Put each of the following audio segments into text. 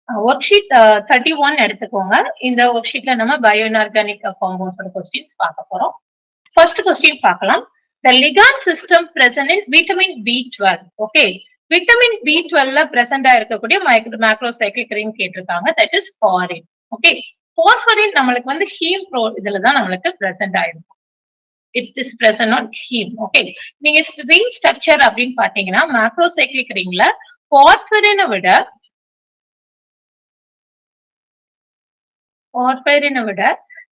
Work sheet 31 எடுத்துக்கோங்க. இந்த work ஷீட்ல நம்ம பயோ இன்ஆர்கானிக் காம்பவுண்ட்ஸோட கொஸ்டின்ஸ் பார்க்க போறோம். ஃபர்ஸ்ட் கொஸ்டின் பார்க்கலாம். The ligand system present in vitamin B12. Okay, vitamin B12ல பிரசன்ட் ஆயிருக்கக்கூடிய மேக்ரோசைக்ளிக் ரிங் கேட்டிருக்காங்க. That is corrin. Okay, porphyrin நம்மளுக்கு வந்து ஹீம் ப்ரோ இதுலதான் நம்மளுக்கு பிரசன்ட் ஆயிருக்கும். It is present on heme. Okay, நீங்க ரிங் ஸ்ட்ரக்சர் அப்படின்னு பாத்தீங்கன்னா மேக்ரோசைக்ளிக் ரிங்ல போர்ஃபரினை விட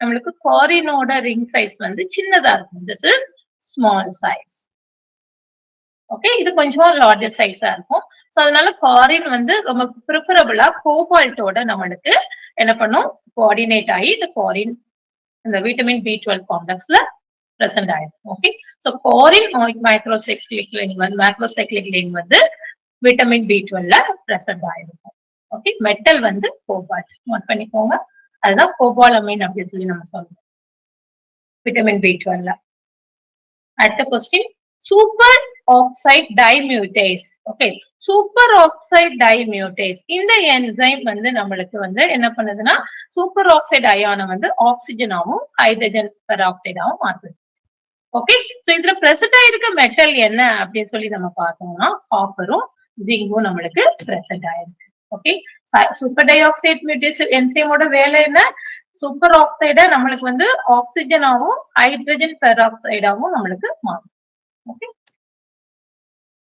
நம்மளுக்கு பாரினோட ரிங் சைஸ் வந்து சின்னதா இருக்கும். This is small size. Okay, இது கொஞ்சம் லார்ஜர் சைஸா இருக்கும். சோ அதனால பாரின் வந்து ரொம்ப ப்ரிஃபரபிளா கோபால்ட்டோட நம்மளுக்கு என்ன பண்ணும், கோஆர்டினேட் ஆகி இந்த பாரின் இந்த விட்டமின் B12 காம்ப்ளெக்ஸ்ல பிரசன்ட் ஆயிருக்கும். ஓகே, சோ பாரின் மேக்ரோசைக்ளிக் ரிங் வந்து விட்டமின் B12ல பிரசன்ட் ஆயிருக்கும். ஓகே, மெட்டல் வந்து கோபால்ட். நோட் பண்ணிக்கோங்க, அதுதான் கோபாலமைன் அப்படின்னு சொல்லி நம்ம சொல்றோம் விட்டமின் B12ல. அடுத்த question, superoxide dismutase. Okay, superoxide dismutase இந்த என்சைம் வந்து நம்மளுக்கு வந்து என்ன பண்ணுதுன்னா சூப்பர் ஆக்சைடு அயானை வந்து ஆக்சிஜனாவும் ஹைட்ரஜன் பெராக்சைடாவும் மாற்றுது. ஓகே, சோ இதுல பிரசன்ட் ஆயிருக்க மெட்டல் என்ன அப்படின்னு சொல்லி நம்ம பார்த்தோம்னா காப்பரும் ஜிங்கும் நம்மளுக்கு பிரசன்ட் ஆயிருக்கு. ஓகே, சூப்பர் டை ஆக்சைடு என்சைமோட வேலை என்ன, சூப்பர் ஆக்சைடை நம்மளுக்கு வந்து ஆக்சிஜனாவும் ஹைட்ரஜன் பெராக்சைடாவும் நம்மளுக்கு மாறும். ஓகே,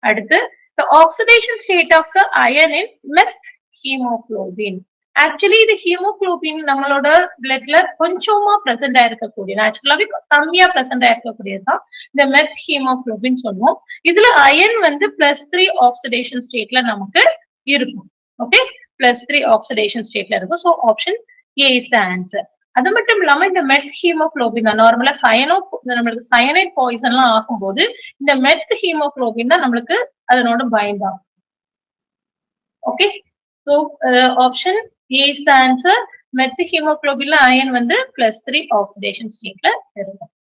அடுத்து the oxidation state of the iron in meth hemoglobin. Actually இது ஹீமோகுளோபின் நம்மளோட பிளட்ல கொஞ்சமா பிரசன்ட் ஆயிருக்கக்கூடிய, நேச்சுரலாவே கம்மியா பிரசன்ட் ஆயிருக்கக்கூடியதுதான் இந்த மெத் ஹீமோகுளோபின் சொல்லுவோம். இதுல அயன் வந்து +3 ஆக்சிடேஷன் ஸ்டேட்ல நமக்கு இருக்கும். ஓகே, +3 ஆக்சிடேஷன் ஸ்டேட்ல இருக்கும். So option A is the answer. அது மட்டும் இல்லாம இந்த மெத் ஹீமோகுளோபின் நார்மலா நம்மளுக்கு சயனைட் பாய்சன் எல்லாம் ஆகும்போது இந்த மெத் ஹீமோகுளோபின் தான் நம்மளுக்கு அதனோட பைண்ட் ஆகும். Okay, so option A is the answer. மெத் ஹீமோகுளோபின்ல அயன் வந்து +3 ஆக்சிடேஷன் ஸ்டேட்ல இருக்கும்.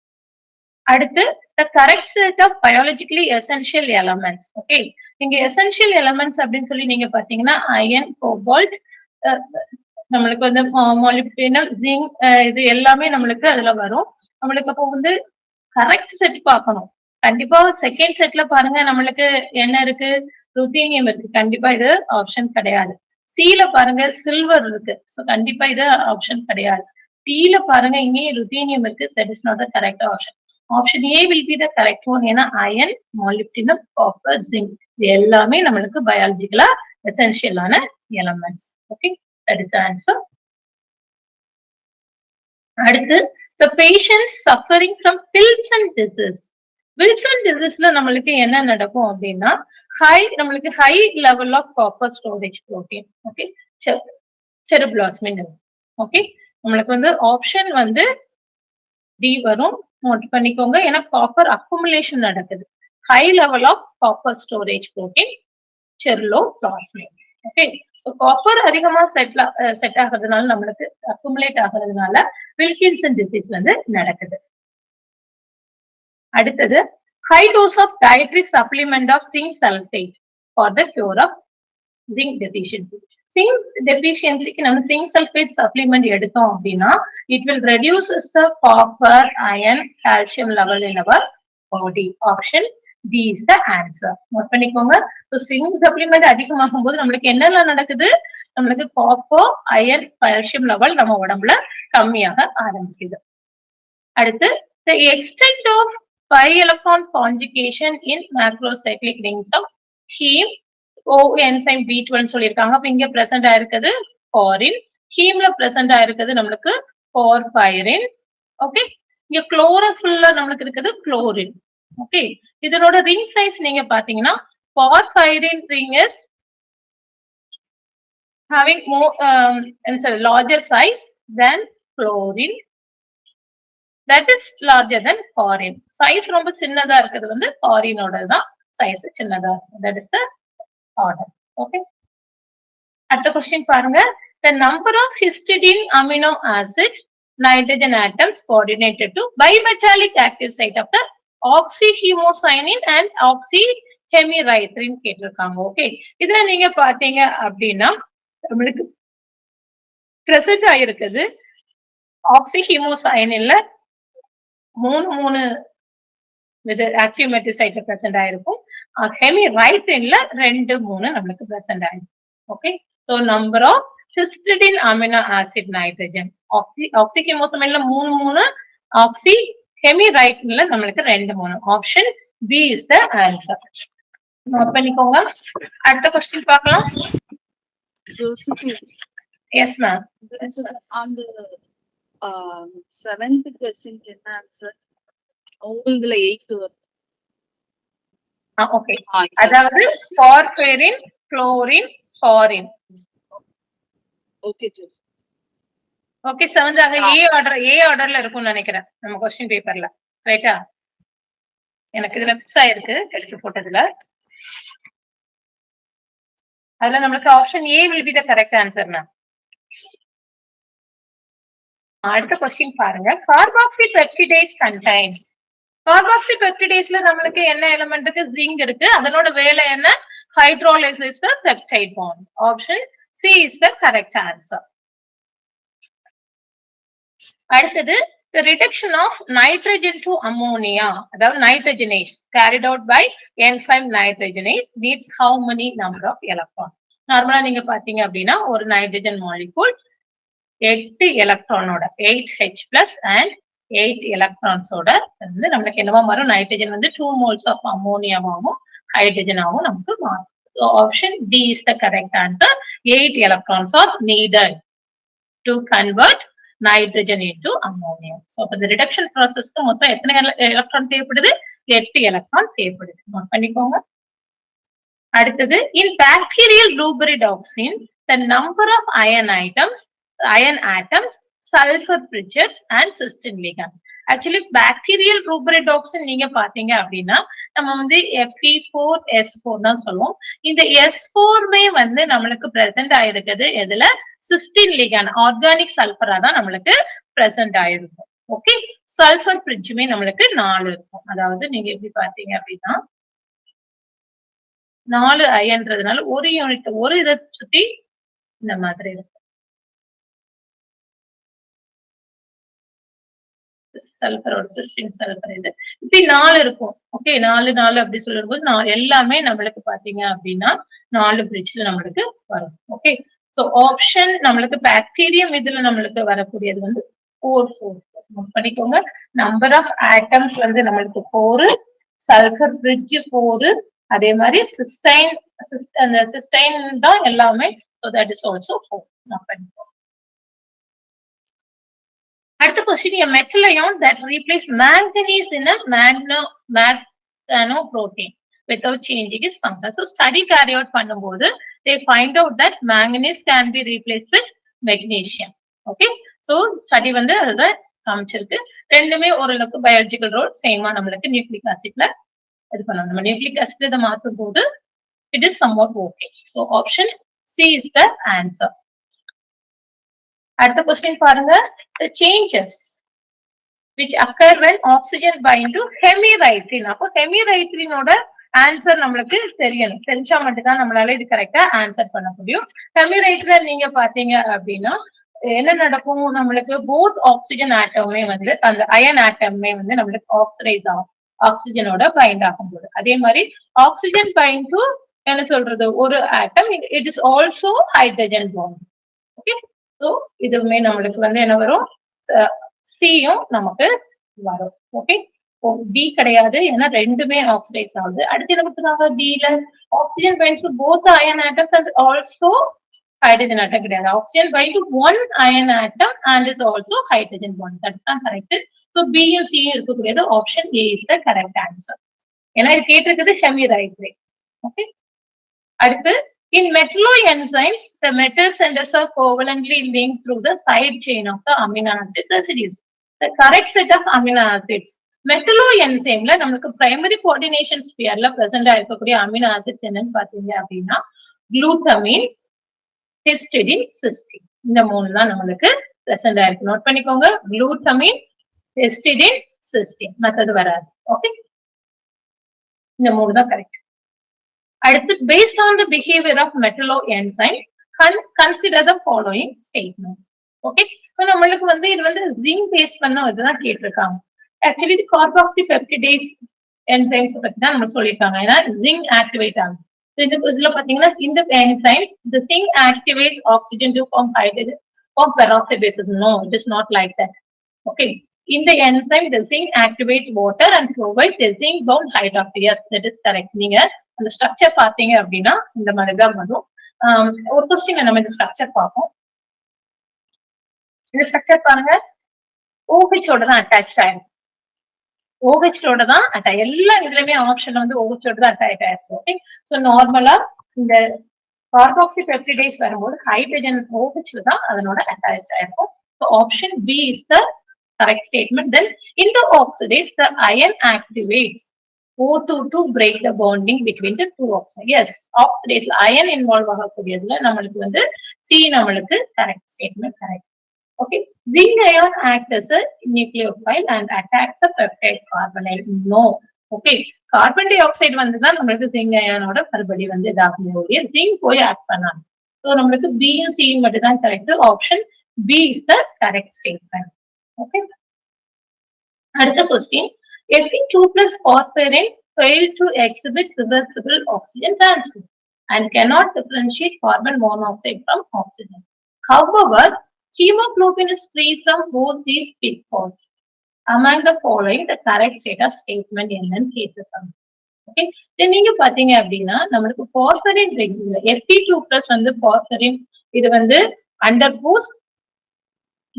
அடுத்து the correct set of biologically essential elements. Okay, நீங்க எசென்ஷியல் எலமெண்ட்ஸ் அப்படின்னு சொல்லி நீங்க பாத்தீங்கன்னா அயன், கோபால்ட், நம்மளுக்கு வந்து மாலிப்டினம், ஜிங்க், இது எல்லாமே நம்மளுக்கு அதுல வரும். நம்மளுக்கு அப்போ வந்து கரெக்ட் செட் பார்க்கணும். கண்டிப்பா செகண்ட் செட்ல பாருங்க நம்மளுக்கு என்ன இருக்கு, ருத்தீனியம் இருக்கு. கண்டிப்பா இது ஆப்ஷன் கிடையாது. சில பாருங்க சில்வர் இருக்கு. சோ கண்டிப்பா இது ஆப்ஷன் கிடையாது. டீல பாருங்க இங்கேயும் ருத்தீனியம் இருக்கு. That is not the correct option. Option A will be the correct one. ஏன்னா அயன், மாலிப்டினம், காப்பர், ஜிங்க் இது எல்லாமே நம்மளுக்கு பயாலஜிக்கலா எசென்ஷியலான elements. Okay, that is the answer. அடுத்து the patients suffering from Wilson disease. Wilson diseaseல நம்மளுக்கு என்ன நடக்கும் அப்படின்னா நம்மளுக்கு high level of copper storage protein. Okay, ceruloplasmin. Okay, நம்மளுக்கு வந்து ஆப்ஷன் வந்து டி வரும். நோட் பண்ணிக்கோங்க, ஏன்னா காப்பர் அக்குமுலேஷன் நடக்குது. High level of copper storage protein ceruloplasmin. Okay, copper அதிகமா செட் ஆகிறதுனால நம்மளுக்கு அக்குமுலேட் ஆகிறதுனால வில்கின்சன் டிசீஸ் வந்து நடக்குது. அடுத்தது high dose of dietary supplement of zinc sulphate for the cure of zinc deficiency. Zinc டெஃபிஷியன்சிக்கு நம்ம ஜிங்க் சல்ஃபேட் சப்ளிமெண்ட் எடுத்தோம் அப்படின்னா it will reduces the copper, iron, calcium level in our body. Option D is the answer. Note பண்ணிக்கோங்க. Zinc supplement அதிகமாகும் போது நம்மளுக்கு என்னெல்லாம் நடக்குது, நம்மளுக்கு காப்பர், அயன், கால்சியம் லெவல் நம்ம உடம்புல கம்மியாக ஆரம்பிக்குது. அடுத்து the extent of pi electron conjugation in macrocyclic rings of heme enzyme B12 சொல்லிருக்காங்க. அப்ப இங்க பிரசன்ட் ஆயிருக்குது பாரின், ஹீம்ல பிரசன்ட் ஆயிருக்குது நம்மளுக்கு போர்பைரின். ஓகே, இங்க குளோரோஃபில்ல நம்மளுக்கு இருக்குது குளோரின். ஓகே, இதனோட ரிங் சைஸ் நீங்க பாத்தீங்கன்னா porphyrin ring is having more larger size than chlorine, that is larger than foreign. Size ரொம்ப சின்னதா இருக்குது வந்து பாரினோட தான் சைஸ் சின்னதா இருக்கு. that is the order. Okay, அடுத்த கொஸ்டின் பாருங்க. the number of histidine amino acid nitrogen atoms coordinated to bimetallic active site of the oxyhemocyanin and oxyhemerythrin கேட்டிருக்காங்க. ஓகே, இதுல நீங்க பாத்தீங்க அப்படின்னா நம்மளுக்கு பிரசன்ட் ஆயிருக்குது. ஆக்சிஹீமோசயனின்ல 3 இது ஆக்டிவ் மெட்டல் சைட்ல பிரசன்ட் ஆயிருக்கும். ஹெமிரைட்டின்ல 2 3 நம்மளுக்கு பிரசன்ட் ஆயிருக்கும். Okay, so number of histidine amino acid nitrogen ஆக்சிஹீமோசயனின்ல 3 3, ஆக்சி ஹெமிரைட்டின்ல நம்மளுக்கு 2 3. Option B is the answer. Note பண்ணிக்கோங்க. அடுத்த क्वेश्चन பார்க்கலாம். Yes ma'am. அந்த 7th क्वेश्चन என்ன ஆன்சர்? உங்களுதுல 8 வரும். ஓகே, அதாவது பார்பெரின், குளோரின், பாரின். ஓகே ஜோஸ். ஓகே, 7th ஆக ஏ ஆர்டர்ல இருக்கும்னு நினைக்கிறேன் நம்ம क्वेश्चन பேப்பர்ல. ரைட்டா? எனக்கு இதுல மிஸ் ஆயிருக்கு எழுதி போட்டதுல. அதுல நமக்கு option A will be the correct answer ma'am. அடுத்த क्वेश्चन பாருங்க. கார்பாக்சிபெப்டிடேஸ் contains. கார்பாக்சிபெப்டிடேஸ்ல நமக்கு என்ன எலிமெண்ட் இருக்கு? ஜிங்க் இருக்கு. அதனோட வேலை என்ன? Hydrolysis the peptide bond. Option C is the correct answer. அடுத்தது the reduction of nitrogen to ammonia, அதாவது nitrogenase carried out by enzyme nitrogenase needs how many number of electrons? நார்மலா நீங்க பாத்தீங்க அப்படின்னா ஒரு நைட்ரஜன் மாலிகூல் 8 எலக்ட்ரானோட 8H+ and 8 எலக்ட்ரான்ஸோட வந்து நமக்கு என்னவா மாறும்? நைட்ரஜன் வந்து 2 moles of அம்மோனியாவாகவும் ஹைட்ரஜனாகவும் நமக்கு மாறும். So option D is the correct answer. 8 electrons are needed to convert nitrogen into ammonia. So the reduction process க்கு மொத்தம் எத்தனை எலக்ட்ரான் தேவைப்படுது? 8 எலக்ட்ரான் தேவைப்படுது. நோட் பண்ணிக்கோங்க. அடுத்தது in bacterial rubridoxin the number of iron atoms, sulfur bridges and cysteine ligands. Actually bacterial rubridoxin நீங்க பாத்தீங்க அப்படின்னா நம்ம வந்து Fe4S4 தான் சொல்லுவோம். இந்த S4மே வந்து நம்மளுக்கு பிரசன்ட் ஆயிருக்குது எதுல? சிஸ்டின் லிகாண்ட் ஆர்கானிக் சல்பரா தான் நம்மளுக்கு பிரசன்ட் ஆயிருக்கும். ஓகே, சல்பர் பிரிட்ஜுமே நம்மளுக்கு 4 இருக்கும். அதாவது நீங்க எப்படி பாத்தீங்க அப்படின்னா 4 அயன்றதுனால ஒரு யூனிட் ஒரு இதை சுத்தி இந்த மாதிரி இருக்கும். சல்பரோட சிஸ்டின் சல்பர் இது இப்படி 4 இருக்கும். ஓகே, 4 4 அப்படி சொல்லும்போது எல்லாமே நம்மளுக்கு பாத்தீங்க அப்படின்னா 4 பிரிட்ஜ்ல நம்மளுக்கு வரும். ஓகே, சோ ஆப்ஷன் நம்மளுக்கு பாக்டீரியம் இதுல நம்மளுக்கு வரக்கூடியது வந்து 4 4. நோட் பண்ணிக்கோங்க. நம்பர் ஆஃப் ஆட்டம்ஸ் வந்து நம்மளுக்கு 4, சல்பர் பிரிட்ஜ் 4, அதே மாதிரி சிஸ்டைன் தான் எல்லாமே. So that is also 4. Note பண்ணிக்கோங்க. அடுத்த question a metal ion that replace manganese in a methanoprotein without changing its function. So study carry out பண்ணும்போது they find out that manganese can be replaced with magnesium. Okay, so study வந்து அதுதான் காமிச்சிருக்கு. ரெண்டுமே ஓரளவுக்கு biological role சேமா நம்மளுக்கு nucleic ஆசிட்ல இது பண்ணணும். நம்ம நியூக்ளிக் ஆசிட் இதை மாற்றும் போது it is somewhat okay. So option C is the answer. அடுத்த क्वेश्चन பாருங்க. The changes which occur when oxygen bind to hemirythrin. அப்போ hemirythrinோட ஆன்சர் நம்மளுக்கு தெரியணும். தெரிஞ்சா மட்டும் தான் நம்மளால இது கரெக்டா ஆன்சர் பண்ண முடியும். hemirythrin நீங்க பாத்தீங்க அப்படின்னா என்ன நடக்கும்? நம்மளுக்கு போத் ஆக்சிஜன் ஆட்டமே வந்து அந்த அயன் ஆட்டமே வந்து நம்மளுக்கு ஆக்சிடைஸ் ஆகும் ஆக்சிஜனோட பைண்ட் ஆகும்போது. அதே மாதிரி ஆக்சிஜன் பைண்ட் டு என்ன சொல்றது ஒரு ஆட்டம், it is also hydrogen bond. Okay, so இதுவுமே நம்மளுக்கு வந்து என்ன வரும்? சியும் நமக்கு வரும். ஓகே, டி கிடையாது, ஏன்னா ரெண்டுமே ஆக்சிடைஸ் ஆகுது. அடுத்து நமக்கு டில oxygen binds to both iron atoms and also hydrogen atom கிடையாது. Oxygen bind to one iron atom and is also hydrogen bond. That தான் கரெக்ட். சோ பியும் சியும் இருக்கக்கூடியது option A is the correct answer. ஏன்னா இது கேட்டிருக்குது ஹெமிரைத்ரேட். ஓகே, அடுத்து in metalloenzymes, the metal centers are covalently linked through the side chain of the amino acid residues. The correct set of amino acids. metalloenzyme ல நமக்கு primary coordination sphereல present ஆயிருக்கக்கூடிய amino acids என்னன்னு பாத்தீங்க அப்படின்னா glutamine, histidine, cysteine. இந்த 3 தான் நம்மளுக்கு present ஆயிருக்கு. Note பண்ணிக்கோங்க. glutamine, histidine, cysteine. மத்தது வராது. ஓகே, இந்த 3 தான் கரெக்ட். அடுத்து based on the behavior of metalloenzyme, consider the following statement. Okay, இப்போ நம்மளுக்கு வந்து இது வந்து ஜிங்க் பேஸ் பண்ண இதுதான் கேட்டிருக்காங்க. ஆக்சுவலி இது கார்பாக்சி பெப்டிடேஸ் என்சைம்ஸ் பத்தி தான் நமக்கு சொல்லியிருக்காங்க. ஏன்னா ஜிங்க் ஆக்டிவேட் ஆகும். இதுல பாத்தீங்கன்னா இந்த enzymes the zinc activates oxygen to form hydrogen or peroxide bases. No, it is not like that. Okay, in the enzyme the zinc activates water and provides the zinc bound hydroxide. Yes, that is correct. நீங்க அந்த structure பாத்தீங்க அப்படின்னா இந்த மாதிரி தான் வரும். ஒரு question நம்ம இந்த ஸ்ட்ரக்சர் பார்ப்போம். இந்த ஸ்ட்ரக்சர் பாருங்க, OH ஓட தான் அட்டாச் ஆயிருக்கு. OH ஓட தான் எல்லா இதுலயுமே ஆப்ஷன் வந்து OH ஓட தான் அட்டாச் ஆயிருக்கு. ஓகே, சோ நார்மலா இந்த கார்பாக்சி பெப்டிடேஸ் வரும்போது ஹைட்ரஜன் OH தான் அதனோட அட்டாச் ஆயிருக்கும். So option B is the correct statement. Then in the oxidase the ion activates O2 to break the bonding between the two oxides. Yes, oxidase ion involve ஆகக்கூடியதுல நம்மளுக்கு வந்து C நம்மளுக்கு correct statement correct. Okay, zinc ion acts as a nucleophile and attacks the peptide carbonyl. No. Okay, carbon di oxide வந்துதான் நம்மளுக்கு zinc அயானோட மறுபடி வந்து இதாகும். Zinc போய் add பண்ணாங்க. ஸோ நம்மளுக்கு பியும் சியும் மட்டும் தான் correct. Option B is the correct statement. Okay, அடுத்த question, Fe2+ porphyrin failed to exhibit reversible oxygen transfer and cannot differentiate carbon monoxide from oxygen. However, hemoglobin is free from both these pitfalls. Among the following the correct state of statement என்னன்னு கேட்டிருக்காங்க. Okay, நீங்க பாத்தீங்க அப்படின்னா நம்மளுக்கு porphyrin ring Fe2+ வந்து porphyrin இது வந்து undergoes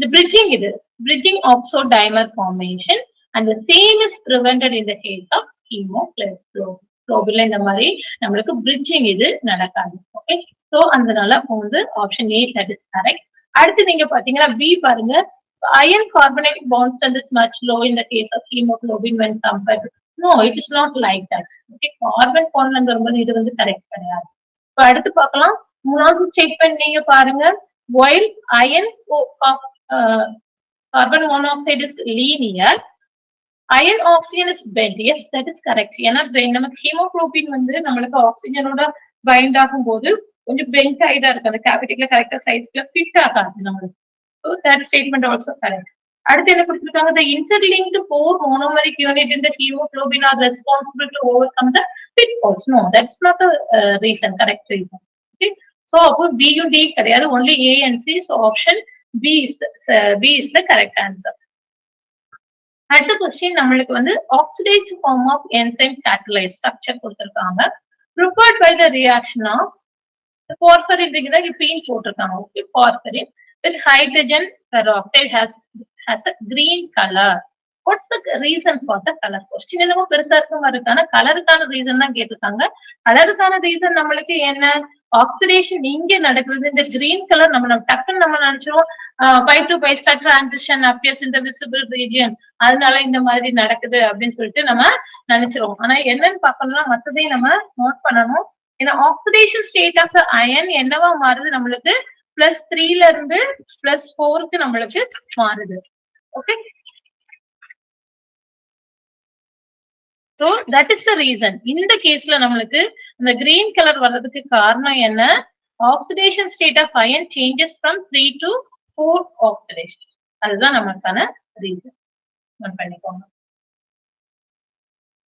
the bridging, இது bridging oxo-dimer formation and the same is prevented in the case of hemoglobin. இந்த மாதிரி நம்மளுக்கு bridging இது நடக்காது. ஓகே, சோ அதனால வந்து option A that is correct. அடுத்து நீங்க பாத்தீங்கன்னா B பாருங்க, iron carbonate bond strength is much low in the case of hemoglobin when compared to. No, it is not like that. Okay, carbon bond வரும்போது இது வந்து correct கிடையாது. இப்போ அடுத்து பார்க்கலாம், மூணாவது ஸ்டேட்மெண்ட் நீங்க பாருங்க, while iron carbon monoxide is linear, iron oxygen is bent. Yes, that is correct. ஏன்னா நமக்கு ஹீமோகுளோபின் வந்து நம்மளுக்கு ஆக்சிஜனோட பைண்ட் ஆகும் போது கொஞ்சம் பெண்ட் ஆயிதான் இருக்கு. அந்த கேவிட்டில கரெக்டா சைஸ்ல ஃபிட் ஆகாது நம்மளுக்கு. So that statement also correct. அடுத்து என்ன கொடுத்திருக்காங்க, the interlinked 4 monomeric unit in the hemoglobin are responsible to overcome the pitfalls. No, that's not a reason, correct reason. Okay, so அப்போ B யும் D கிடையாது, only A and C. So option B is the correct answer. அடுத்த question நம்மளுக்கு வந்து oxidized form of enzyme catalyzed structure கொடுத்திருக்காங்க, prepared by the reaction of the porphyrin ring தான் இப்பீன் போட்டிருக்காங்க. Okay, porphyrin with hydrogen peroxide has a green color. What's the reason for the color? Question என்னமோ பெருசா இருக்க மாதிரி இருக்கான கலருக்கான ரீசன் தான் கேட்டிருக்காங்க. கலருக்கான ரீசன் நம்மளுக்கு என்ன, ஆக்சிடேஷன் இங்க நடக்குது. இந்த கிரீன் கலர் நம்ம டக்குன்னு நம்ம நினைச்சிரும் pi to pi star transition appears in the visible region, அதனால இந்த மாதிரி நடக்குது அப்படின்னு சொல்லிட்டு நம்ம நினைச்சிரும். ஆனா என்னன்னு பார்க்கணும்னா மத்ததையும் நம்ம நோட் பண்ணணும். ஏன்னா ஆக்சிடேஷன் ஸ்டேட் ஆஃப் அயன் என்னவா மாறுது, நம்மளுக்கு +3ல இருந்து +4க்கு நம்மளுக்கு மாறுது. Okay, so that is the reason. இந்த கேஸ்ல நம்மளுக்கு இந்த கிரீன் கலர் வர்றதுக்கு காரணம் என்ன, oxidation state of iron changes from 3 to 4 oxidation. அதுதான் நமக்கான ரீசன். நோட் பண்ணிக்கோங்க.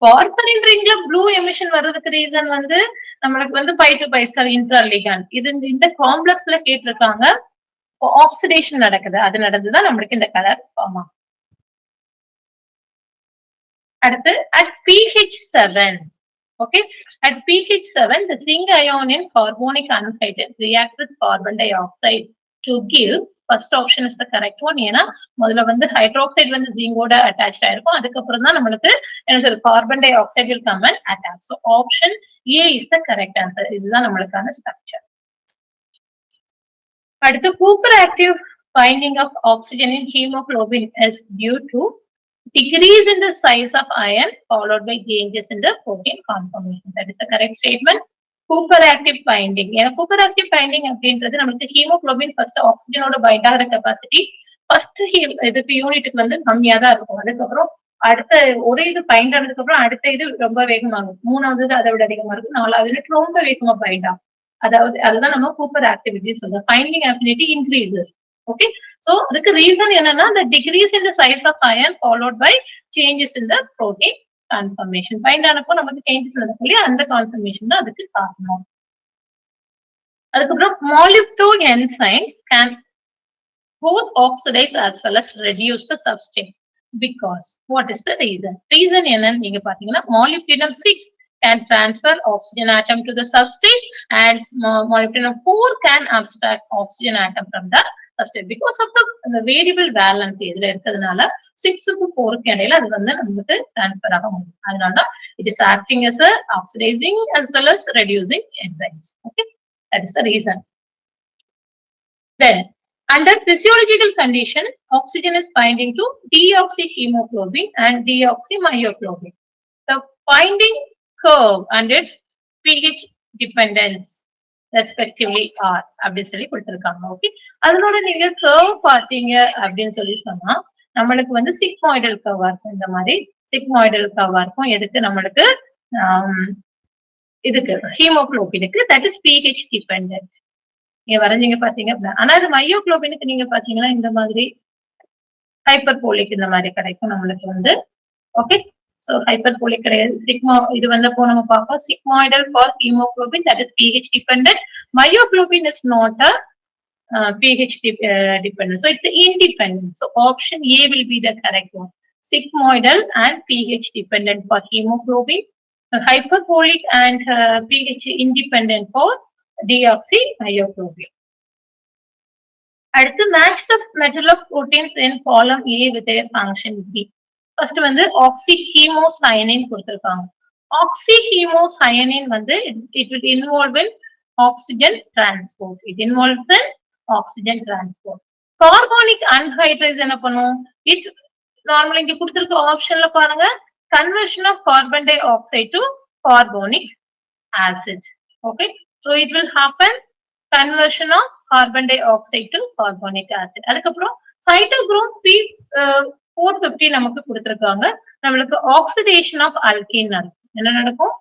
பார்பரின் ரிங்ல ப்ளூ எமிஷன் வர்றதுக்கு ரீசன் வந்து நம்மளுக்கு வந்து pi to pi star interligand. இது இந்த காம்ப்ளெக்ஸ்ல கேட்டிருக்காங்க, ஆக்சிடேஷன் நடக்குது, அது நடந்துதான் நம்மளுக்கு இந்த கலர் ஃபார்ம் ஆகும். அடுத்து at pH 7. Okay, at pH 7 the zinc ion in carbonic anhydride reacts with carbon dioxide to give, first option is the correct one. ஏன்னா முதல்ல வந்து ஹைட்ரோக்சைடு வந்து ஜிங்கோட அட்டாச் ஆயிருக்கும், அதுக்கப்புறம் தான் நம்மளுக்கு என்ன சொல்றது carbon di oxide will come and attach. So option A is the correct answer. இதுதான் நம்மளுக்கான ஸ்ட்ரக்சர். அடுத்து Cooper active binding of oxygen in hemoglobin is due to decrease in the size of iron followed by changes in the protein conformation. That is the correct statement. Cooper active binding. ஏன்னா Cooper active binding அப்படின்றது நமக்கு haemoglobin first ஆக்சிஜனோட find ஆகிற capacity first இதுக்கு யூனிட்டுக்கு வந்து கம்மியா தான் இருக்கும். அதுக்கப்புறம் அடுத்த ஒரு இது பைண்ட் ஆனதுக்கு அப்புறம் அடுத்த இது ரொம்ப வேகமாகும், மூணாவது அதை விட அதிகமா இருக்கும், நாலாவது ரொம்ப வேகமா பைண்ட் ஆகும். அதாவது அதுதான் நம்ம கூப்பர் ஆக்டிவிட்டி சொல்றோம். Binding affinity increases. Okay, So அதுக்கு reason என்னன்னா the decrease in the size of iron followed by changes in the protein conformation. Bind ஆனப்போ நமக்கு changes நடக்கலையா, அந்த conformation தான் அதுக்கு காரணம். அதுக்கப்புறம் molecular enzymes can both oxidize as well as reduce the substrate. Because what is the reason? Reason என்னன்னு நீங்க பாத்தீங்கன்னா molybdenum 6 can transfer oxygen atom to the substrate and molybdenum 4 can abstract oxygen atom from the substrate. Because of the variable valence இதுல இருக்கிறதுனால 6க்கு 4க்கு இடையில அது வந்து நமக்கு transfer ஆக முடியும். அதனால it is acting as a oxidizing as well as reducing enzymes. Okay, that is the reason. Then under physiological condition, oxygen is binding to deoxyhemoglobin and deoxymyoglobin. The binding curve and its pH dependence respectively are அப்படின்னு சொல்லி கொடுத்திருக்காங்க. Okay, அதனோட நீங்க curve பார்த்தீங்க அப்படின்னு சொல்லி சொன்னா நம்மளுக்கு வந்து சிக்மாய்டல் கர்வா இருக்கும். இந்த மாதிரி சிக்மாய்டல் கர்வா இருக்கும். எதுக்கு நம்மளுக்கு இதுக்கு ஹீமோகுளோபினுக்கு, தட் இஸ் pH dependent. நீங்க வரைஞ்சீங்க பாத்தீங்க அப்படின்னா. ஆனா இது மயோகுளோபினுக்கு நீங்க பாத்தீங்கன்னா இந்த மாதிரி ஹைப்பர்போலிக் இந்த மாதிரி கிடைக்கும் நம்மளுக்கு வந்து. ஓகே, சோ ஹைப்பர்போலிக் கிடையாது. சிக்மா இது வந்தப்போ நம்ம பார்ப்போம் sigmoidal for haemoglobin, that is pH dependent. Myoglobin is not a pH dependent, so it's independent. So option A will be the correct one. Sigmoidal and pH dependent for hemoglobin, hyperpolic and pH independent for deoxymyoglobin. அடுத்து match the metal of proteins in column A with their function B. First வந்து oxyhemocyanin கொடுத்திருக்காங்க. Oxyhemocyanin வந்து it will involve in oxygen transport. It involves in oxygen transport. Carbonic anhydrase என்ன பண்ணும்? It normally இங்க கொடுத்திருக்க ஆப்ஷன்ல பாருங்க, conversion of carbon dioxide to carbonic acid. Okay, so it will happen conversion of carbon dioxide to carbonic acid. அதுக்கப்புறம் cytochrome P450 நமக்கு கொடுத்திருக்காங்க. நம்மளுக்கு oxidation of alkene நடக்கும். என்ன நடக்கும்?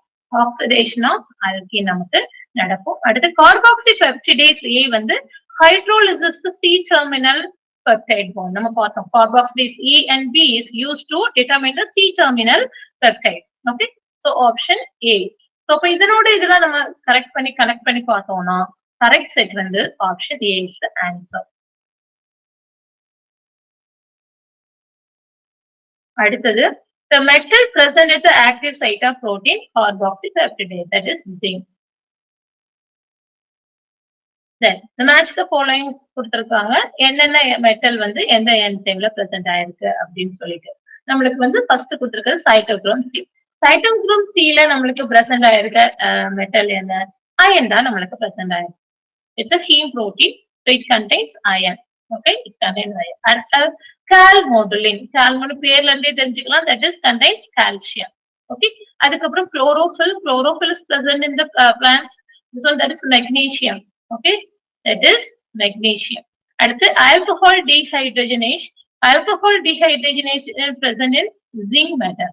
Oxidation of alkene நமக்கு நடக்கும். அடுத்து carboxypeptidase A வந்து hydrolysis C-terminal peptide bond. நம்ம பார்த்தோம் carboxylase E and B is used to determine the C-terminal peptide. Okay, so option A. So அப்ப இதனோட இதெல்லாம் நம்ம கரெக்ட் பண்ணி கனெக்ட் பண்ணி பார்த்தோம்னா correct set வந்து option A is the answer. அடுத்தது the metal present at the active site of protein carboxypeptidase, that is zinc. Then the match the following கொடுத்திருக்காங்க. என்னென்ன மெட்டல் வந்து எந்த என்சைம்ல பிரசன்ட் ஆயிருக்கு அப்படின்னு சொல்லிட்டு நம்மளுக்கு வந்து ஃபர்ஸ்ட் கொடுத்திருக்கிறது சைட்டோக்ரோம் சி. சைட்டோக்ரோம் சில நம்மளுக்கு பிரசன்ட் ஆயிருக்க மெட்டல் என்ன? அயன் தான் நம்மளுக்கு பிரசன்ட் ஆயிருக்கு. It's a heme protein, so it contains iron. Okay, it contains iron. அடுத்த calmodulin, calmodulin பேர்ல இருந்தே தெரிஞ்சுக்கலாம், that is contains calcium. Okay, அதுக்கப்புறம் chlorophyll is present in the plants, so that is magnesium. Okay, that is magnesium. அடுத்து alcohol dehydrogenase is present in zinc metal,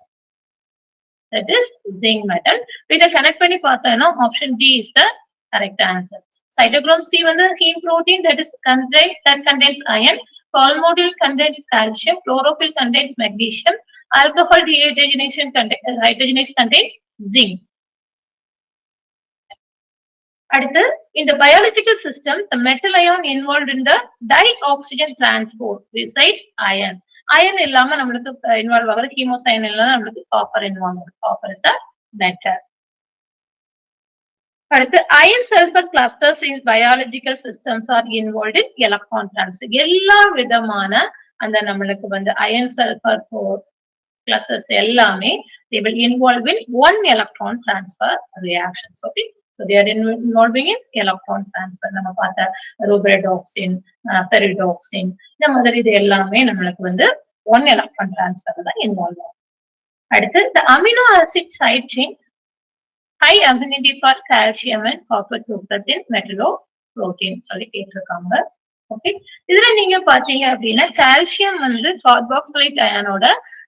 that is zinc metal. இத connect பண்ணி பார்த்தோம்னா option D is the correct answer. Cytochrome C வந்து heme protein, that contains iron. Calmodulin contains calcium. Chlorophyll contains magnesium. Alcohol dehydrogenase contains zinc. அடுத்து in the biological system, the metal ion involved in the dioxygen transport besides iron. Iron இல்லாம நம்மளுக்கு involve ஆகுற ஹீமோசைன் இல்லாம நம்மளுக்கு copper involve ஆகுது. Copper is the metal. அடுத்து iron sulfur clusters in biological systems are involved in electron transfer. எல்லா விதமான அந்த நம்மளுக்கு வந்து iron sulfur clusters எல்லாமே they will involve in one electron transfer reactions. Okay, so they are involving in electron transfer. நம்ம பார்த்த rubidoxine, pyridoxine இந்த மாதிரி இது எல்லாமே நம்மளுக்கு வந்து one electron transfer தான் involve ஆகும். அடுத்து the amino acid side chain high affinity for calcium and copper glucose in metalloprotein சொல்லி கேட்டிருக்காங்க. ஓகே, இதுல நீங்க பாத்தீங்க அப்படின்னா கால்சியம் வந்து கார்பாக்சிலேட் அயனோட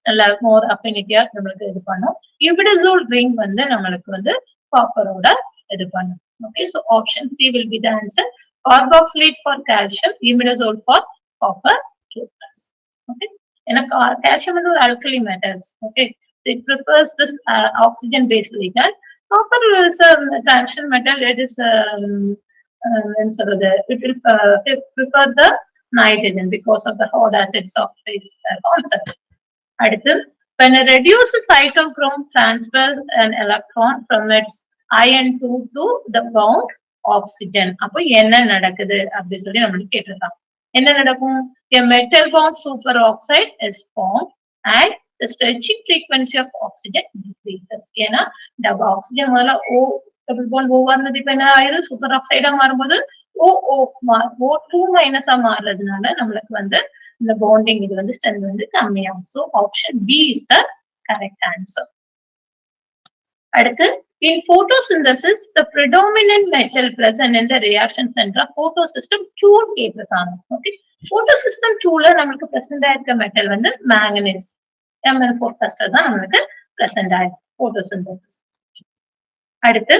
நல்ல மோர் அஃபினிட்டியா நம்மளுக்கு இது பண்ணும். யூபிடசோல் ரிங் வந்து நம்மளுக்கு வந்து காப்பரோட இது பண்ணும். Okay, so option C will be the answer. Carboxylate for calcium, imidazole for copper K+. Okay. And calcium is alkali metals. Okay. It prefers this oxygen based ligand. Copper is a transition metal. It is it will prefer the nitrogen because of the hot acids of this concept. When a reduced cytochrome transfers an electron from its ion 2 to the bound oxygen. அப்போ என்ன நடக்குது அப்படி சொல்லி நம்மளுக்கு கேட்டிருக்காங்க. என்ன நடக்கும்? A metal bound superoxide is formed and the stretching frequency of oxygen decreases. ஏன்னா இந்த ஆக்சிஜன் முதல்ல டபுள் பாண்ட் O வந்தது இப்ப என்ன ஆயிரும்? சூப்பர் ஆக்சைடா மாறும்போது O2 மைனஸா மாறுறதுனால நம்மளுக்கு வந்து the bonding இது வந்து strength வந்து கம்மியாகும். So option B is the correct answer. அடுத்து, in photosynthesis, the predominant metal present in the reaction center of photosystem 2 கேட்டிருக்காங்க. Okay. Photosystem 2ல நம்மளுக்கு present ஆயிருக்க metal வந்து manganese. Mn4 cluster தான் நம்மளுக்கு present ஆயிருக்கு photosynthesis. அடுத்து,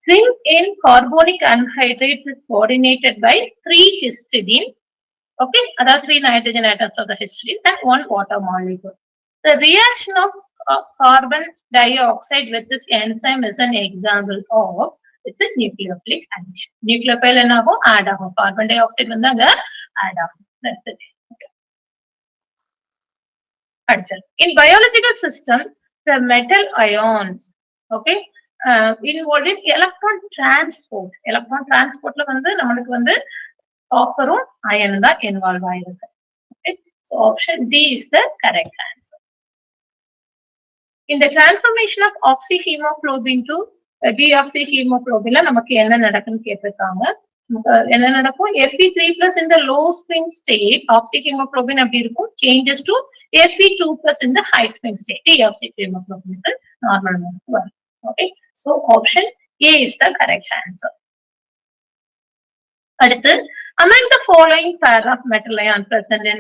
zinc in carbonic anhydrates is coordinated by 3 histidine. Okay, other 3 nitrogen atoms of the histidine and 1 water molecule. The reaction of carbon dioxide with this enzyme is an example of it's a nucleophilic addition. Nucleophile ennaagum add agum. Carbon dioxide vandaga add agum. That's it. Okay. In biological system, the metal ions, okay, involved in electron transport. Electron transport la vandu namakku vandu copper or iron தான் involve ஆயிருக்கு. Okay. So option D is the correct answer. In the transformation of oxyhemoglobin to deoxyhemoglobin நமக்கு என்ன நடக்குன்னு கேட்டிருக்காங்க. என்ன நடக்கும்? Fe3+ in the low spin state oxyhemoglobin அப்படி இருக்கும், changes to Fe2+ in the high spin state deoxyhemoglobin normal வரும். Okay. So option A is the correct answer. அடுத்து, among the following pair of metal ion present in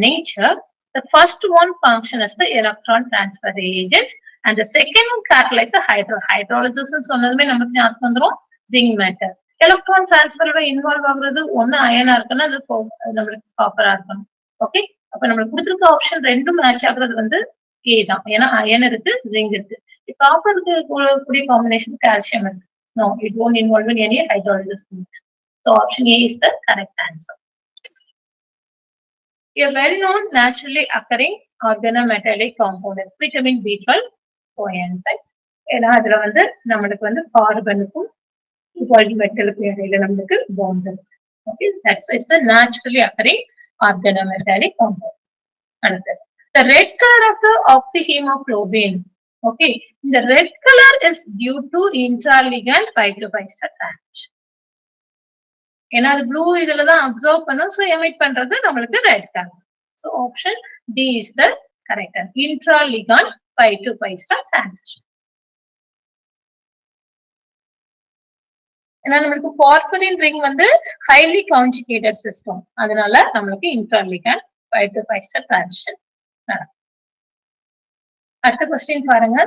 nature, the first one function as the electron transfer agent and the second one catalyze the hydrolysis சொன்னதுமே நமக்கு ஞாபகம் வந்துரும் zinc metal. Electron transfer involve ஆகுறது ஒன்னு அயனா இருக்கணும், அது நம்மளுக்கு காப்பரா இருக்கணும். ஓகே, அப்ப நம்மளுக்கு கொடுத்திருக்க ஆப்ஷன் ரெண்டும் மேட்ச் ஆகுறது வந்து A தான். ஏன்னா அயன் இருக்கு, zinc இருக்கு. காப்பருக்கு கூடிய காம்பினேஷன் கால்சியம் இருக்கு. No, it won't involve in any hydrolysis. So option A is the correct answer. A well-known naturally occurring organometallic compound is vitamin B12 coenzyme. ஏன்னா அதுல வந்து நம்மளுக்கு வந்து கார்பனுக்கும் மெட்டலுக்கும் இடையில நம்மளுக்கு பாண்ட் இருக்கு. Okay, that's why it's the naturally occurring organometallic compound. Another, the red color of the oxyhemoglobin. Okay, the red color is due to intraligand 5-5 transition. ஏன்னா அது ப்ளூ இதுல தான் அப்சர்வ் பண்ணும், ஸோ எமிட் பண்றது நம்மளுக்கு red colour. So option D is the correct. Intraligand 5-5 transition. ஏன்னா நம்மளுக்கு porphyrin ring வந்து ஹைலி கான்ஜுகேட்டட் சிஸ்டம், அதனால நம்மளுக்கு இன்ட்ராலிகான் 5-5 டிரான்சிஷன் நடக்கும். அடுத்த கொஸ்டின் பாருங்க.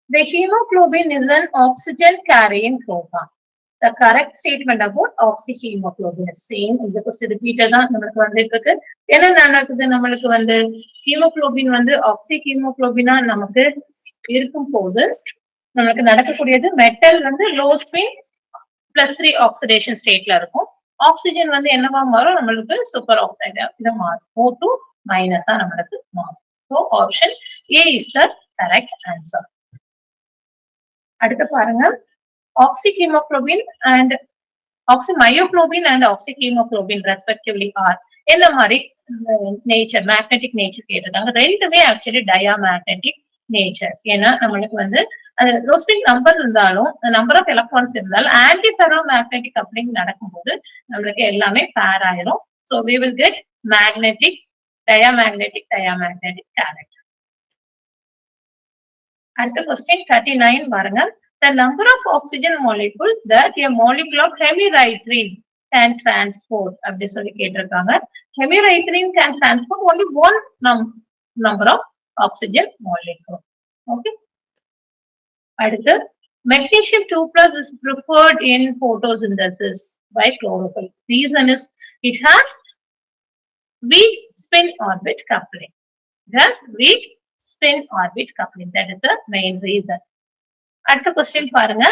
The hemoglobin is an oxygen carrying protein. The correct statement about oxyhemoglobin is same. இந்த question repeated தான் நமக்கு வந்துட்டு இருக்கு. என்ன நடக்குது? நம்மளுக்கு வந்து ஹீமோகுளோபின் வந்து ஆக்சிஹீமோகுளோபினா நமக்கு இருக்கும் போது நமக்கு நடக்கக்கூடியது மெட்டல் வந்து லோ ஸ்பின் +3 ஆக்சிடேஷன் ஸ்டேட்ல இருக்கும். ஆக்சிஜன் வந்து என்னவா மாறும்? நம்மளுக்கு சூப்பர் ஆக்சைடா இது மாறும். O2 மைனஸா நம்மளுக்கு மாறும். So option A is the correct answer. அடுத்து பாருங்க. Oxyhemoglobin and oxymyoglobin and oxyhemoglobin respectively are என்ன மாதிரி நேச்சர், மேக்னெட்டிக் நேச்சர் கேட்டிருக்காங்க. ரெண்டுமே ஆக்சுவலி டயாமேக்னெட்டிக் நேச்சர். ஏன்னா நம்மளுக்கு வந்து ரோஸ்பின் நம்பர் இருந்தாலும் நம்பர் ஆஃப் எலக்ட்ரான்ஸ் இருந்தாலும் ஆன்டி ஃபெரோ மேக்னெட்டிக் அப்படின்னு நடக்கும்போது நம்மளுக்கு எல்லாமே பேர் ஆயிரும். So we will get magnetic, diamagnetic character. அடுத்த கொஸ்டின் 39 பாருங்க. The number of oxygen molecules that a molecule of hemierythrin can transport அப்படி சொல்லி கேட்டிருக்காங்க. Hemierythrin can transport only one number of oxygen molecule. Okay. அடுத்து, magnesium 2+ is preferred in photosynthesis by chlorophyll. Reason is it has weak spin orbit coupling. Just weak spin orbit coupling. That is the main reason. அடுத்த question பாருங்க.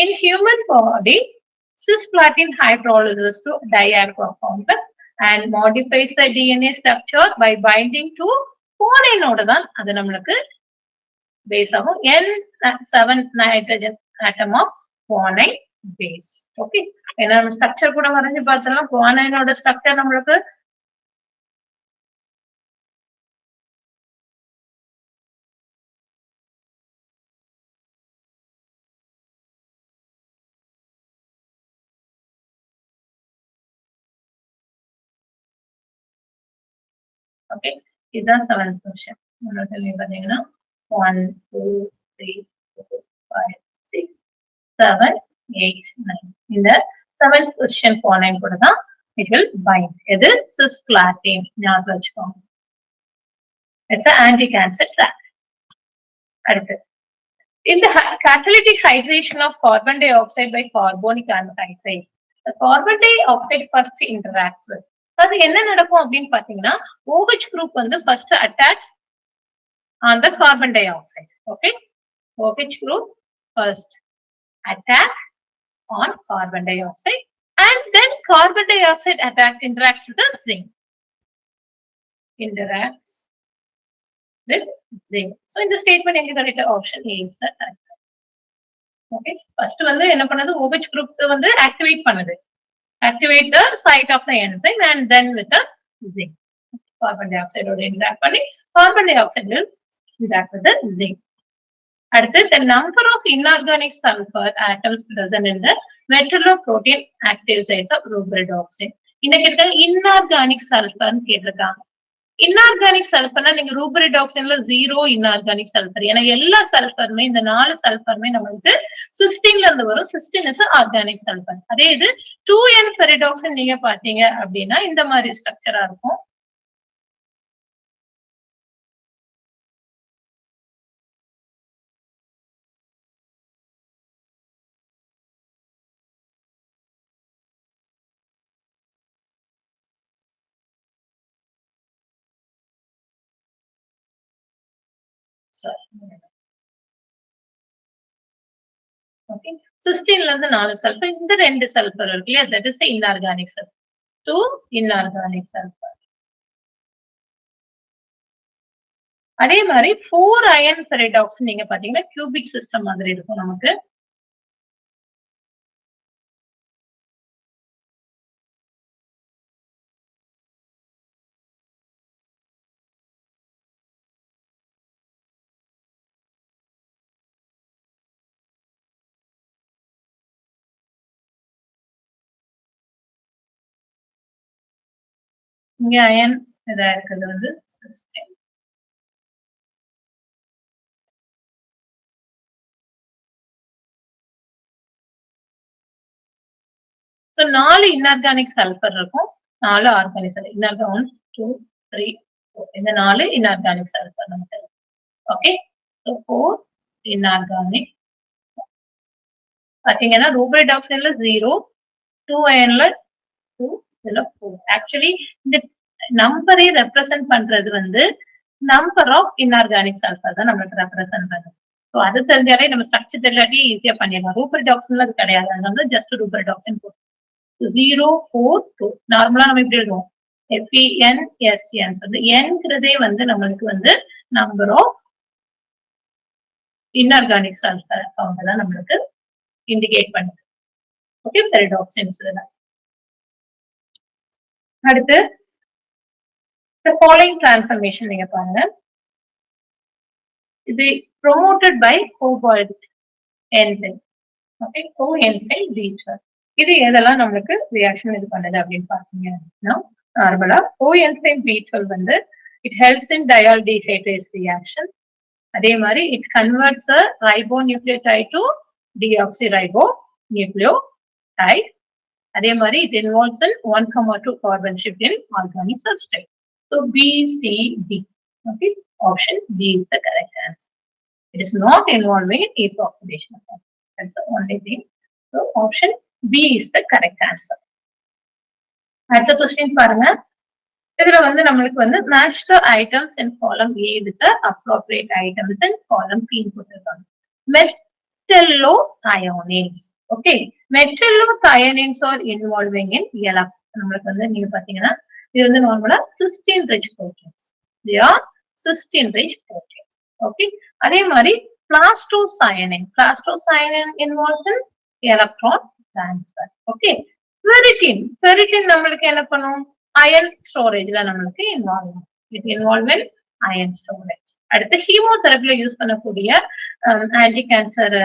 In human body, cisplatin hydrolysis to diachromate and modifies the DNA structure by binding to guanine ஓட தான் அது நம்மளுக்கு base ஆகும். N7 nitrogen atom of guanine base. Okay, ஏன்னா நம்ம structure கூட வரைஞ்சு பார்த்தோம்னா guanineோட ஸ்ட்ரக்சர் நம்மளுக்கு ஓகே, இதுதான் 7th क्वेश्चन. உங்களுக்கு பாத்தீங்கன்னா 1 2 3 4 5 6 7 8 9 இந்த 7th क्वेश्चन guanine கூட தான் it will bind. இது cisplatin ஞாபகம் வச்சுக்கோங்க. It's an anti-cancer trap. அடுத்து இந்த catalytic hydration of carbon dioxide by carbonic anhydrase. The carbon dioxide first interacts with. அது என்ன நடக்கும் அப்படின்னு பாத்தீங்கன்னா OH group வந்து first attacks on the carbon dioxide. Okay, OH group first attack on carbon dioxide and then carbon dioxide interacts with the zinc. Interacts with zinc. So in the statement எங்க correct option A is the correct. Okay, first வந்து என்ன பண்ணுது OH group வந்து activate பண்ணுது. Activate the site of the enzyme and then with the zinc. Carbon dioxide would interact பண்ணி carbon dioxide will interact with the zinc. அடுத்து the number of inorganic sulfur atoms present in the metalloprotein active sites of rubredoxime. இன்னைக்கு இருக்க inorganic sulfur கேட்டிருக்காங்க. Inorganic சல்பர்னா நீங்க ரூபரிடாக்சின்ல 0 inorganic sulphur. ஏன்னா எல்லா சல்பருமே இந்த 4 சல்பருமே நம்மளுக்கு சிஸ்டின்ல இருந்து வரும். சிஸ்டின் இஸ் ஆர்கானிக் சல்பர். அதே இது 2N பெரிடாக்சின் நீங்க பாத்தீங்க அப்படின்னா இந்த மாதிரி ஸ்ட்ரக்சரா இருக்கும். Okay, சிஸ்டின்ல இருந்து 4 சல்பர், இந்த 2 சல்பர் இருக்கு இல்லையா, that is inorganic sulfur. 2 inorganic sulfur. அதே மாதிரி 4 iron பெரிடாக்சின் நீங்க பாத்தீங்கன்னா கியூபிக் சிஸ்டம் மாதிரி இருக்கும் நமக்கு. இங்க அயன் இதா இருக்கிறது வந்து சிஸ்டைன். So 4 இன்ஆர்கானிக் சல்பர் இருக்கும், 4 ஆர்கானிக் சல்பர். இன்ஆர்கானிக் 1 2 3 4 இந்த 4 இன்ஆர்கானிக் சல்பர் நமக்கு. Okay, so 4 inorganic. பாத்தீங்கன்னா ரூபரிடாக்சின்ல 0, 2 அயன்ல 2, இதுல 4. ஆக்சுவலி இந்த நம்பரை ரெப்ரசென்ட் பண்றது வந்து நம்பர் ஆஃப் இன்ஆர்கானிக் சல்பர் தான் நம்மளுக்கு ரெப்ரசென்ட் பண்ணுது. ஸோ அது தெரிஞ்சாலே நம்ம ஸ்ட்ரக்சர் தெரியாட்டி ஈஸியா பண்ணிடலாம். ரூபரிடாக்சின்ல அது கிடையாது, அதனால ஜஸ்ட் ரூபரிடாக்சின் போட்டு 0 4 2 நார்மலா நம்ம இப்படி எழுதுவோம் FENSN. வந்து என்கிறதே வந்து நம்மளுக்கு வந்து நம்பர் ஆஃப் இன்ஆர்கானிக் சல்பர் அவங்க தான் நம்மளுக்கு இண்டிகேட் பண்ணுது. ஓகே, பெரிடாக்சின்ஸ் இதெல்லாம். அடுத்து the following transformation நீங்க பாருங்க. இது promoted by cobalt enzyme. Okay, coenzyme B12. இது எதெல்லாம் நம்மளுக்கு ரியாக்ஷன் இது பண்ணுது அப்படின்னு பாத்தீங்க அப்படின்னா நார்மலா coenzyme B12 வந்து it helps in dialdehydrase reaction. அதே மாதிரி it converts a ribonucleotide to deoxyribonucleotide. அதே மாதிரி it involves in 1,2 carbon shift in organic substrate. So B, C, D. Okay, option B is the correct answer. It is not involving in epoxidation. That's the only thing. So option B is the correct answer. அடுத்த question பாருங்க. இதுல வந்து நம்மளுக்கு வந்து match the items in column A with the appropriate items in column B கொடுத்திருக்காங்க. metallothioneins. Okay, metallothioneins are involving in நம்மளுக்கு வந்து நீங்க பாத்தீங்கன்னா இது வந்து நார்மலா cysteine rich proteins. They are cysteine rich proteins. Okay, அதே மாதிரி plastocyanin involves in electron transfer. Okay, ferritin நம்மளுக்கு என்ன பண்ணும் அயன் ஸ்டோரேஜ்ல நம்மளுக்கு இன்வால்வ் அயன் ஸ்டோரேஜ். அடுத்து ஹீமோதெரபில யூஸ் பண்ணக்கூடிய ஆன்டி கேன்சர்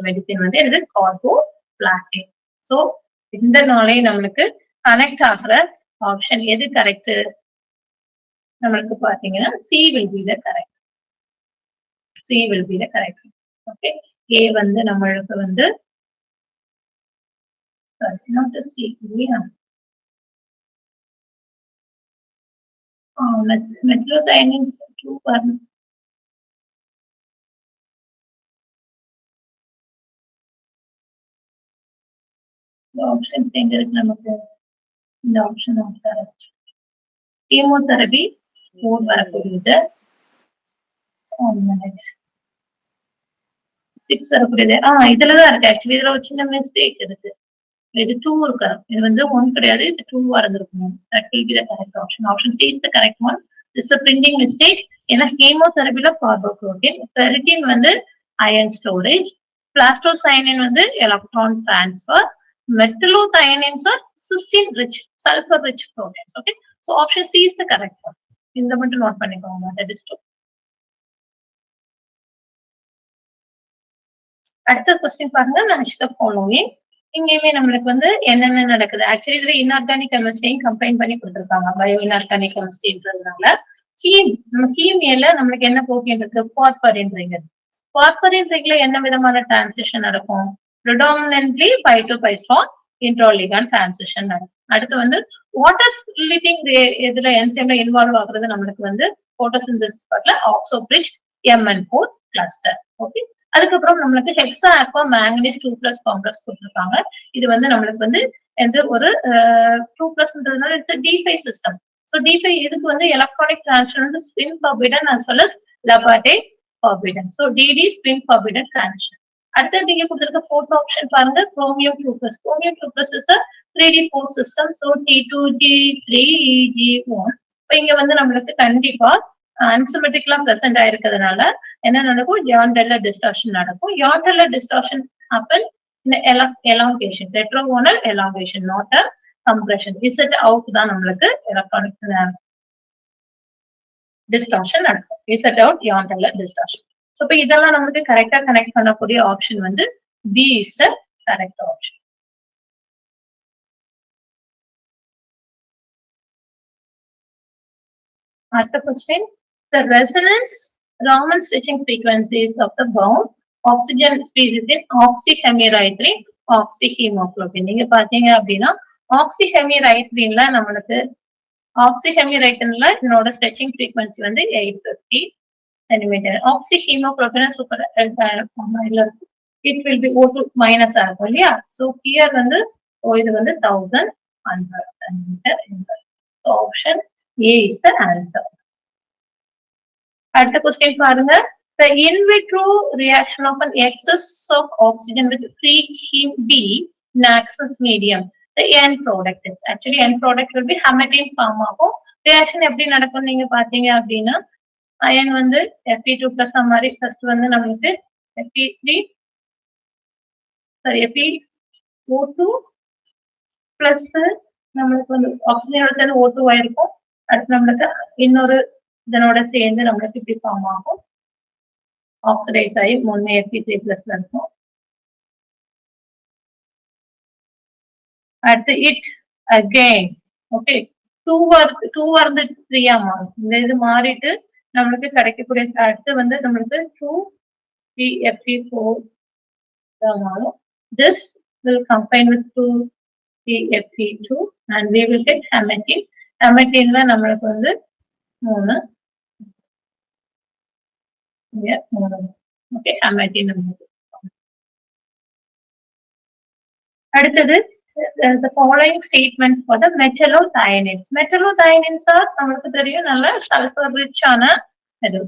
மெடிசின் வந்து இது கார்போபிளாட்டின். சோ இந்த நாளே நம்மளுக்கு கனெக்ட் ஆகிற ஆப்ஷன் எது கரெக்ட் நம்மளுக்கு பாத்தீங்கன்னா C will be the correct. C will be the correct. Okay, A வந்து நம்மளுக்கு வந்து not சி இல்லையா metallothioneins true வரணும். இந்த ஆப்ஷன் எங்க இருக்கு நமக்கு? இந்த ஆப்ஷன் கரெக்ட். கீமோதெரபி 4 வரக்கூடியது, 6 வரக்கூடியது. இதுலதான் இருக்கு ஆக்சுவலி. இதுல ஒரு சின்ன மிஸ்டேக் இருக்கு. இது 2 இருக்கு. இது வந்து 1 கிடையாது, இது 2 இருந்திருக்கும். That will be the correct option. Option C is the correct one. This is a printing mistake. ஏன்னா ஹீமோதெரபில கார்போப்ரோட்டீன், ஃபெரிட்டின் வந்து அயன் ஸ்டோரேஜ், பிளாஸ்டோசைனின் வந்து electron transfer, metallothioneins are cysteine rich, sulphur rich proteins. Okay, so option C is the correct one. இந்த மட்டும் note பண்ணிக்கோங்க. That is 2. அடுத்த question பாருங்க. match the following. இங்கேயுமே நம்மளுக்கு வந்து என்னென்ன நடக்குது ஆக்சுவலி இதுல இன்ஆர்கானிக் கெமிஸ்ட்ரியும் கம்பைன் பண்ணி கொடுத்துருக்காங்க. பயோ இன்ஆர்கானிக் கெமிஸ்ட்ரின்றதுனால ஹீம் ஏல நம்மளுக்கு என்ன ப்ரோட்டீன் இருக்கு? பார்பரின் ரிங். பார்பரின் ரிங்ல என்ன விதமான டிரான்சிஷன் நடக்கும்? predominantly பை டு பைஸ்டான் இன்ட்ராலிகான் டிரான்சிஷன் நடக்கும். அடுத்து வந்து வாட்டர் ஸ்பிளிட்டிங் இதுல என்சைம்ல இன்வால்வ் ஆகுறது நம்மளுக்கு வந்து போட்டோசிந்தசிஸ் பட்ல ஆக்சோபிரிட்ஜ் MN4 கிளஸ்டர். ஓகே, அதுக்கப்புறம் நம்மளுக்கு ஹெக்ஸா ஆக்வா மேங்கனீஸ் 2+ காம்ப்ளெக்ஸ் கொடுத்துருக்காங்க. இது வந்து நம்மளுக்கு வந்து எந்த ஒரு 2+ன்றதுனால it's D5 system. So D5 இதுக்கு வந்து எலக்ட்ரானிக் டிரான்ஸ்ஃபர் வந்து spin forbidden as well as Laporte forbidden. So DD spin forbidden transfer. அடுத்து நீங்க கொடுத்துருக்க ஃபோர்த் ஆப்ஷன் பாருங்க, chromium 2+. Chromium 2+ is 3D4 system. So T2 G3 G1. இப்போ இங்க வந்து நம்மளுக்கு கண்டிப்பா அன்சிமெட்ரிக்லா பிரசன்ட் ஆயிருக்கிறதுனால என்ன நடக்கும்? யாண்டெல்லர் டிஸ்டார்ஷன் நடக்கும். யாண்டெல்லர் distortion happen in elongation, retrogonal elongation, not a compression. Z out தான் நம்மளுக்கு எலக்ட்ரானிக் டிஸ்டார்ஷன் நடக்கும். Z out Jahn Teller distortion. So இப்போ இதெல்லாம் நமக்கு கரெக்டா கனெக்ட் பண்ணக்கூடிய ஆப்ஷன் வந்து B is the correct option. அடுத்த question, the resonance Raman stitching frequencies of the bound oxygen species in oxyhemerythrin oxyhemoglobin. நீங்க பாத்தீங்க அப்படின்னா oxyhemerythrinல நம்மளுக்கு oxyhemerythrinல இதனோட stretching frequency வந்து 850 centimeter. oxyhemoglobin super it will be O2 minus ஆகும் இல்லையா? so here வந்து இது வந்து 1100 centimeter. so option A is the answer. அடுத்த கொஸ்டின் பாருங்க, the in vitro reaction of an excess of oxygen with free heme B in aqueous medium, the end product is actually end product will be hematine form ஆகும். reaction எப்படி நடக்கும் நீங்க பாத்தீங்க அப்படின்னா iron வந்து Fe2+ மாதிரி first வந்து நமக்கு Fe3 Fe2 பிளஸ் நம்மளுக்கு வந்து ஆக்சிஜனோட சேர்ந்து O2 ஆயிருக்கும். அடுத்து நம்மளுக்கு இன்னொரு இதனோட சேர்ந்து நம்மளுக்கு இப்படி ஃபார்ம் ஆகும், ஆக்சிடைஸ் ஆகி 3 Fe3+ இருக்கும். அடுத்து இட் அகைன் ஓகே 2 வந்து 3 மாறும். இந்த இது மாறிட்டு நம்மளுக்கு கிடைக்கக்கூடிய அடுத்து வந்து நம்மளுக்கு 2 Fe4 மாறும். This will combine with 2 Fe2 and we will get hematine. ஹெமட்டின்ல நம்மளுக்கு வந்து 3 ஓகே ஹெமட்டின். அடுத்தது the following statements for the metallothioneins. Metallothioneins are நமக்கு தெரியும் நல்ல sulfur rich ஆன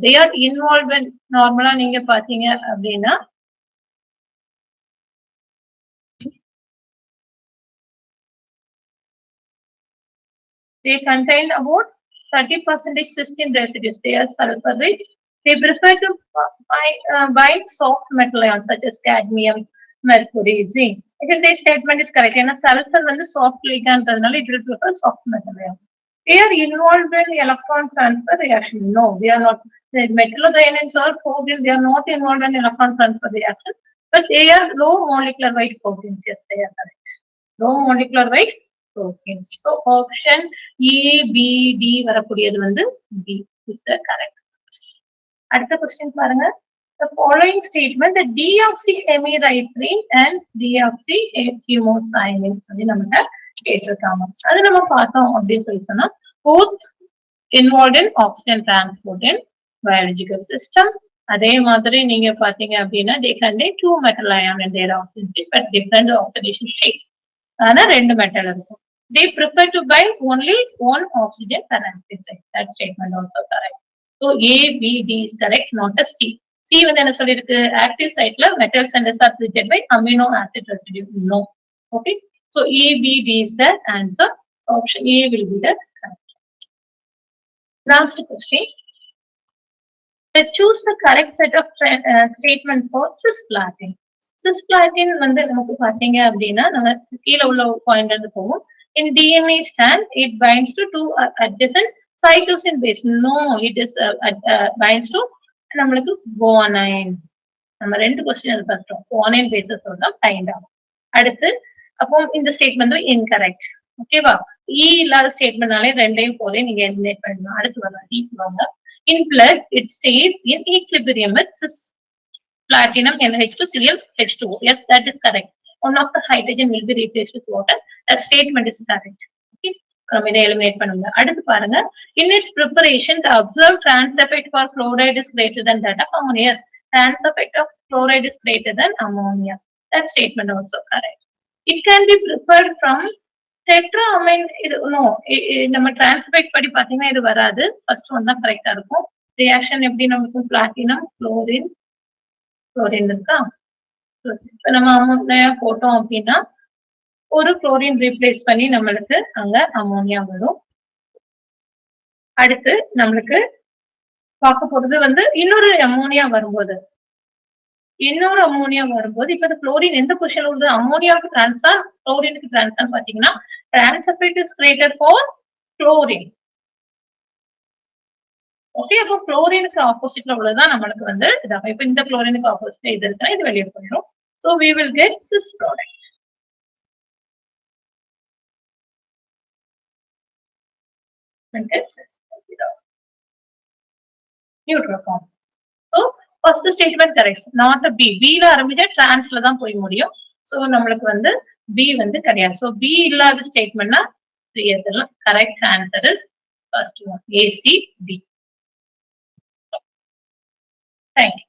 they are involved in நார்மலா நீங்க பாத்தீங்க அப்படின்னா they contain about 30% cysteine residues. They are sulfur rich. They prefer to bind soft metal ions such as cadmium, mercury, zinc. Again, this statement is correct. And sulfur when the soft ligand, it will prefer soft metal ions. They are involved in electron transfer reaction. No, they are not. The metallothioneins are proteins. They are not involved in electron transfer reaction, but they are low molecular weight proteins. Yes, they are correct. Low molecular weight proteins. So option A, B, D வரக்கூடியது வந்து B is the correct. அடுத்த question பாருங்க. The following statement, the deoxyhemerythrin and deoxyhemocyanin சொல்லி நம்ம கேட்டிருக்காங்க. அது நம்ம பார்த்தோம் அப்படின்னு சொல்லி சொன்னா both involved in oxygen transport in biological system. அதே மாதிரி நீங்க பாத்தீங்க அப்படின்னா they contain two metal ion in their oxygen state but different oxidation state. ஆனா ரெண்டு மெட்டல் இருக்கும். They prefer to bind only one oxygen per active site. That statement also correct. So A, B, D is correct, not a C. C வந்து என்ன சொல்லிருக்கு active siteல metals and are rejected by amino acid residue. No. Okay. So A, B, D is the answer. Option A will be the correct. Last question. Choose the correct set of statement for cisplatin. Cisplatin வந்து நமக்கு பாத்தீங்க அப்படின்னா நம்ம கீழே உள்ள point வந்து போவோம். In DNA strand, it binds to two adjacent cytosine base. No, it is binds to நம்மளுக்கு guanine. நம்ம ரெண்டு கொஸ்டின் அது பார்த்தோம். guanine bases தான் ஃபைண்ட் ஆகும். அடுத்து அப்போ இந்த ஸ்டேட்மெண்ட் இன்கரெக்ட். ஓகேவா? E இல்லாத ஸ்டேட்மெண்ட்னாலே ரெண்டையும் போதே நீங்க எலிமினேட் பண்ணணும். அடுத்து வாங்க D வாங்க. In blood, it stays in equilibrium with cis platinum NH2Cl H2O. Yes, that is correct. One of the hydrogen will be replaced with water. That statement is correct. Okay. நம்ம இதை eliminate பண்ணுங்க. அடுத்து பாருங்க. In its preparation, the observed trans effect for chloride is greater than that of ammonia. Trans effect of chloride is greater than ammonia. That statement also correct. It can be prepared from tetraamine. No, நம்ம trans effect படி பாத்தீங்கன்னா இது வராது. First one தான் கரெக்டா இருக்கும். Reaction எப்படி நமக்கு பிளாட்டினம் குளோரின் இருக்கா? இப்ப நம்ம அமோனியா போட்டோம் அப்படின்னா ஒரு குளோரின் ரீப்ளேஸ் பண்ணி நம்மளுக்கு அங்க அமோனியா வரும். அடுத்து நம்மளுக்கு பார்க்க போறது வந்து இன்னொரு அமோனியா வரும்போது இப்ப குளோரின் எந்த பொசிஷன்ல வருது? அமோனியாவுக்கு டிரான்ஸ்ஃபார் குளோரினுக்கு டிரான்ஸ்ஃபார் பாத்தீங்கன்னா trans effect is greater for chlorine. Okay, அப்போ குளோரினுக்கு ஆப்போசிட்ல உள்ளதான் நம்மளுக்கு வந்து இதாகும். இப்ப இந்த குளோரினுக்கு ஆப்போசிட்ல இது இருக்குன்னா இது வெளியே போயிடும். So we will get cis product. Neutral form. So first statement correct, not a B. B ல ஆரம்பிச்சா டிரான்ஸ்ல தான் போய் முடியும். So நம்மளுக்கு வந்து B வந்து கிடையாது. So B இல்லாத ஸ்டேட்மெண்ட்னா correct answer is first one A, C, D. Thank you.